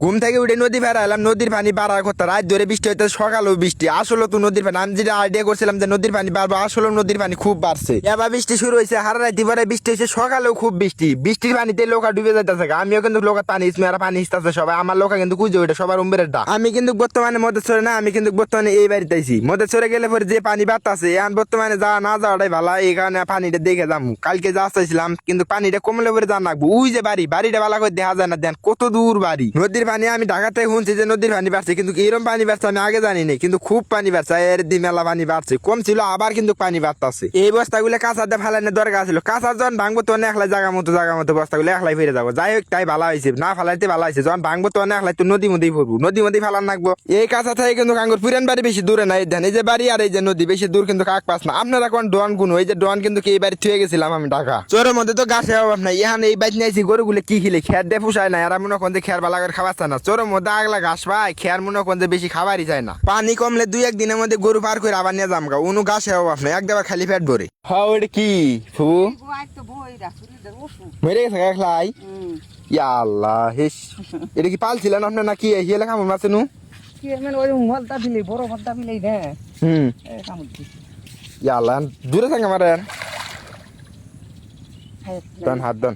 ঘুম থেকে উঠে নদী ফেরা এলাম, নদীর পানি বাড়ার কথা। রাত ধরে বৃষ্টি হইতে, সকালেও বৃষ্টি। আসলে তো নদীর পানি আমি যেটা আইডিয়া করছিলাম যে নদীর পানি বাড়বো, আসলে নদীর পানি খুব বাড়ছে। এবার বৃষ্টি শুরু হয়েছে, হারা রাতি পরে বৃষ্টি হয়েছে, সকালেও খুব বৃষ্টি। বৃষ্টির পানিতে লোকা ডুবে যাইতেছে। আমিও কিন্তু লোকের পানি মেয়েরা পানি ইস্তাছে সবাই। আমার লোকা কিন্তু খুঁজে ওইটা সবার উম্বের ডা। আমি কিন্তু বর্তমানে মধ্যে চলে না, আমি কিন্তু বর্তমানে এই বাড়িতে আইছি। মধ্যে চলে গেলে পরে যে পানি বাড়তাছে, এখন বর্তমানে যা না যাওয়াটাই ভালো। এই কারণে পানিটা দেখে যাবো। কালকে যা চাইছিলাম, কিন্তু পানিটা কমলে পরে যা নাকবো। ওই যে বাড়িটা ভালো করে দেখা যায় না, দেন কত দূর বাড়ি। নদীর পানি আমি ঢাকাতে শুনছি যে নদীর পানি বাড়ছে, কিন্তু এরকম পানি বাড়ছে আমি আগে জানি না। কিন্তু খুব পানি বাড়ছে, এর দি মেলা পানি বাড়ছে। কম ছিল, আবার কিন্তু পানি বাড়তেছে। এই বস্তাগুলো কাঁচাতে ফেলানোর দরকার ছিল। কাঁচা যখন ভাঙবো তখন একলাই জায়গা মতো বস্তাগুলো একলাই ফিরে যাবো। যাই হোক, তাই ভালো হয়েছে, না ফেলাইতে ভালো হয়েছে। যখন ভাঙবো তখন একলাই তো নদী মধ্যেই পড়বো, নদী মধ্যেই ফেলান রাখবো। এই কাঁচা থেকে কিন্তু কাঙ্গুর পুরান বাড়ি বেশি দূরে নাই, ধ্যান এই যে বাড়ি আর এই যে নদী বেশি দূর কিন্তু কাক পাস না। আপনারা কোন ডন গুণ, এই যে ডন কিন্তু এই বাড়ি থুয়ে গেছিলাম আমি ঢাকা। চোরের মধ্যে তো গাছে অভাব নাই। এখন এই বাড়ি নিয়েছি, গরুগুলো কি খেলে খের দিয়ে ফুসায় না, এরা মনে করেন যে খের বালা করে খাওয়াচ্ছে না। চোরের মধ্যে আগলা ঘাস পায়, খের মনে করেন যে বেশি খাবারই যায় না। পানি কমলে দুই একদিনের মধ্যে গরু পার করে আবার নিয়ে যামগা, উনু গাছে অভাব নাই, একদম খালি পেট ভরে। হ্যাঁ ওটা কি ফু মরে গেছে একলাই। ইয়া আল্লাহ হেস, এটা কি পালছিলেন আপনি নাকি হিলে কামড় মারছে নু? ইয়া আল্লাহ, দূরে থাকে মারেন। হাত দন